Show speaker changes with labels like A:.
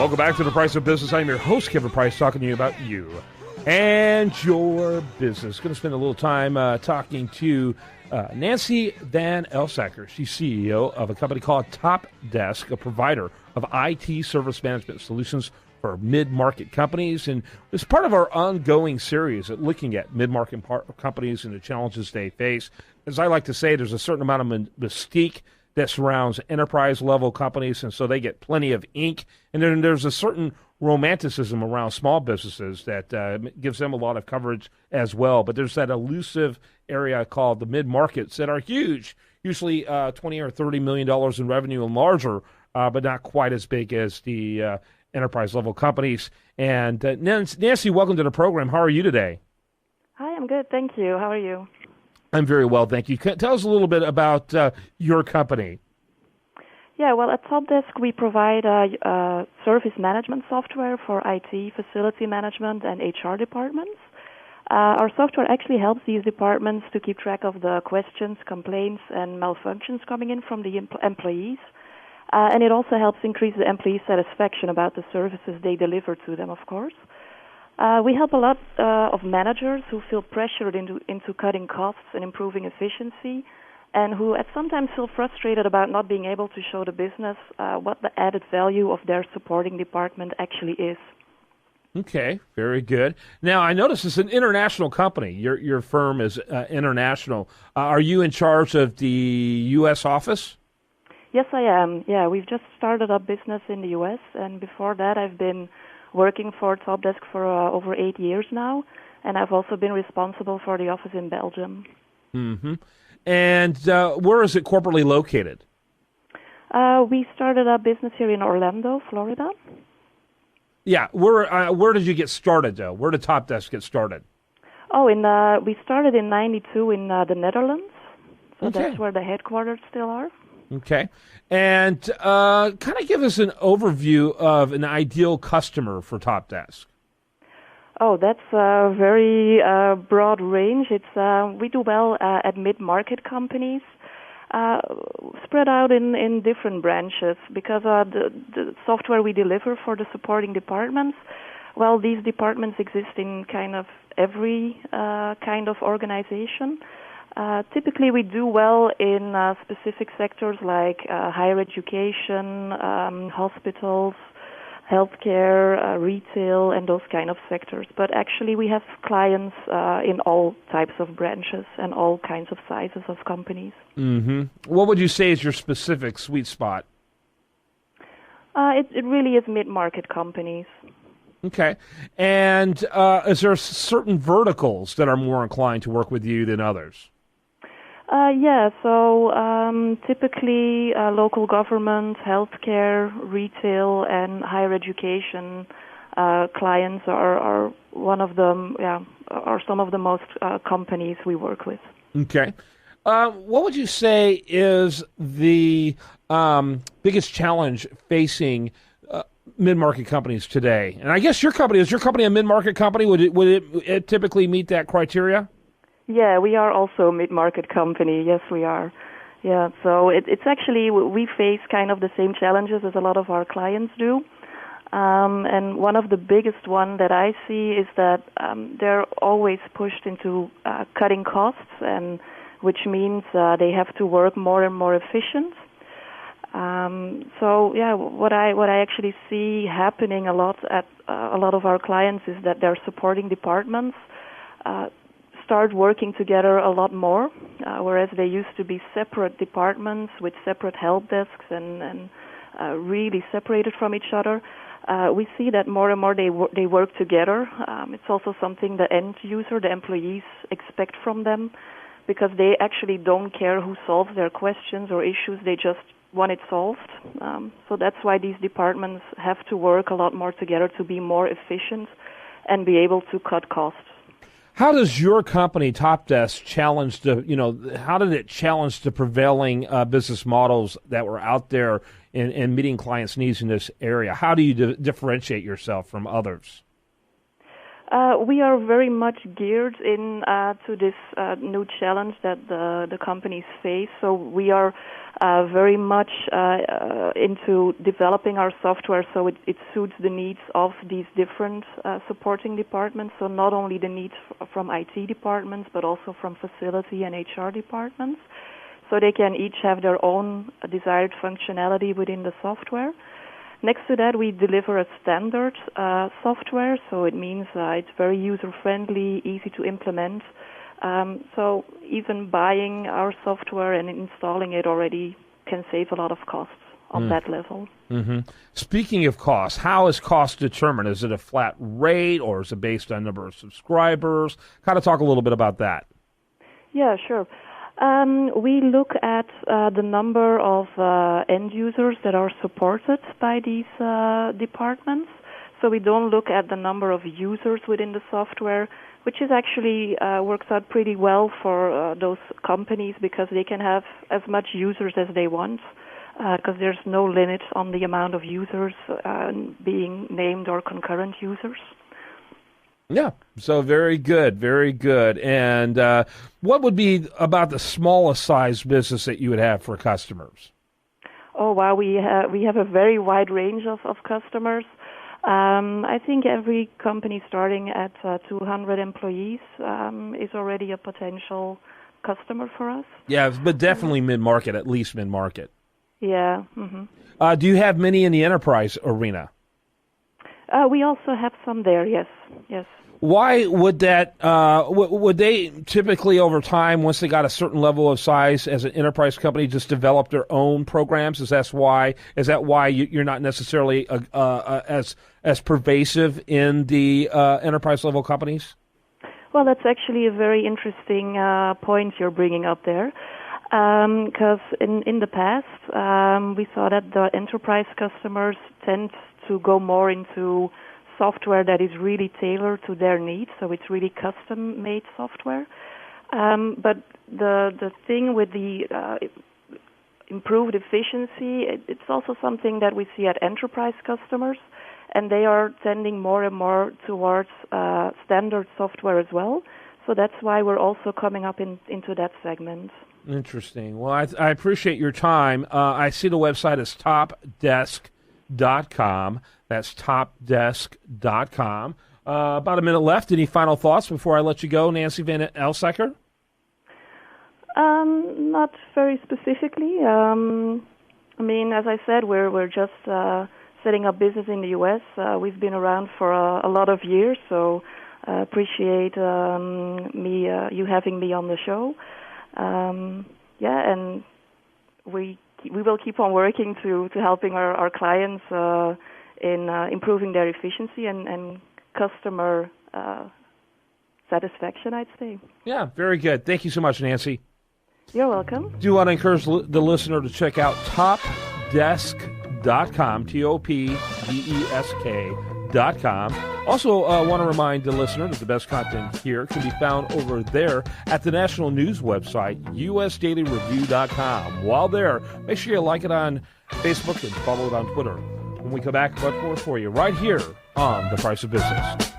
A: Welcome back to The Price of Business. I'm your host, Kevin Price, talking to you about you and your business. Going to spend a little time talking to Nancy Van Elsacker. She's CEO of a company called Top Desk, a provider of IT service management solutions for mid-market companies. And it's part of our ongoing series at looking at mid-market companies and the challenges they face. As I like to say, there's a certain amount of mystique that surrounds enterprise-level companies, and so they get plenty of ink. And then there's a certain romanticism around small businesses that gives them a lot of coverage as well. But there's that elusive area called the mid-markets that are huge, usually $20 or $30 million in revenue and larger, but not quite as big as the enterprise-level companies. And Nancy, welcome to the program. How are you today?
B: Hi, I'm good. Thank you. How are you?
A: I'm very well, thank you. Tell us a little bit about your company.
B: Yeah, well, at Top Desk, we provide service management software for IT, facility management, and HR departments. Our software actually helps these departments to keep track of the questions, complaints, and malfunctions coming in from the employees. And it also helps increase the employee satisfaction about the services they deliver to them, of course. We help a lot of managers who feel pressured into cutting costs and improving efficiency, and who sometimes feel frustrated about not being able to show the business what the added value of their supporting department actually is.
A: Okay, very good. Now, I notice it's an international company. Your firm is international. Are you in charge of the U.S. office?
B: Yes, I am. Yeah, we've just started up business in the U.S., and before that I've been working for Top Desk for over 8 years now, and I've also been responsible for the office in Belgium.
A: Mm-hmm. And where is it corporately located?
B: We started a business here in Orlando, Florida.
A: Yeah, where did you get started, though? Where did Top Desk get started?
B: Oh, we started in '92 in the Netherlands, so
A: Okay.
B: That's where the headquarters still are.
A: Okay. And kind of give us an overview of an ideal customer for Top Desk.
B: Oh, that's a very broad range. We do well at mid-market companies, spread out in different branches, because the software we deliver for the supporting departments, well, these departments exist in kind of every kind of organization. Typically, we do well in specific sectors like higher education, hospitals, healthcare, retail, and those kind of sectors. But actually, we have clients in all types of branches and all kinds of sizes of companies.
A: Mm-hmm. What would you say is your specific sweet spot?
B: It really is mid-market companies.
A: Okay. And is there certain verticals that are more inclined to work with you than others?
B: Yeah, so typically local government, healthcare, retail, and higher education clients are one of them. Yeah, are some of the most companies we work with.
A: Okay, what would you say is the biggest challenge facing mid-market companies today? And I guess is your company a mid-market company? Would it typically meet that criteria?
B: Yeah, we are also a mid-market company. Yes, we are. Yeah, so it's actually, we face kind of the same challenges as a lot of our clients do. And one of the biggest one that I see is that they're always pushed into cutting costs, and which means they have to work more and more efficient. So yeah, what I actually see happening a lot at a lot of our clients is that their supporting departments start working together a lot more, whereas they used to be separate departments with separate help desks and really separated from each other. We see that more and more they work together. It's also something the end user, the employees, expect from them, because they actually don't care who solves their questions or issues. They just want it solved. So that's why these departments have to work a lot more together to be more efficient and be able to cut costs.
A: How does your company, Top Desk, challenge how did it challenge the prevailing business models that were out there in meeting clients' needs in this area? How do you differentiate yourself from others?
B: We are very much geared in to this new challenge that the companies face. So we are very much into developing our software so it suits the needs of these different supporting departments. So not only the needs from IT departments, but also from facility and HR departments. So they can each have their own desired functionality within the software. Next to that, we deliver a standard software, so it means it's very user-friendly, easy to implement. So even buying our software and installing it already can save a lot of costs on that level.
A: Mm-hmm. Speaking of cost, how is cost determined? Is it a flat rate, or is it based on number of subscribers? Kind of talk a little bit about that.
B: Yeah, sure. We look at the number of end users that are supported by these departments. So we don't look at the number of users within the software, which is actually works out pretty well for those companies because they can have as much users as they want because there's no limit on the amount of users being named or concurrent users.
A: Yeah, so very good, very good. And what would be about the smallest size business that you would have for customers?
B: Oh, wow, we have a very wide range of customers. I think every company starting at 200 employees is already a potential customer for us.
A: Yeah, but definitely mid-market, at least mid-market.
B: Yeah. Mm-hmm.
A: Do you have many in the enterprise arena?
B: We also have some there, yes.
A: Why would that? Would they typically, over time, once they got a certain level of size as an enterprise company, just develop their own programs? Is that why you're not necessarily as pervasive in the enterprise level companies?
B: Well, that's actually a very interesting point you're bringing up there, because in the past we saw that the enterprise customers tend to go more into software that is really tailored to their needs, so it's really custom-made software. But the thing with the improved efficiency, it's also something that we see at enterprise customers, and they are tending more and more towards standard software as well. So that's why we're also coming up into that segment. Interesting.
A: Well, I appreciate your time. I see the website is topdesk.com. That's topdesk.com. About a minute left. Any final thoughts before I let you go, Nancy Van Elsacker?
B: Not very specifically. I mean, as I said, we're just setting up business in the U.S. We've been around for a lot of years, so appreciate you having me on the show. And we will keep on working to helping our clients in improving their efficiency and customer satisfaction, I'd say.
A: Yeah, very good. Thank you so much, Nancy.
B: You're welcome.
A: Do want to encourage the listener to check out topdesk.com, topdesk.com. Also, want to remind the listener that the best content here can be found over there at the national news website, usdailyreview.com. While there, make sure you like it on Facebook and follow it on Twitter. When we come back, much more for you right here on The Price of Business.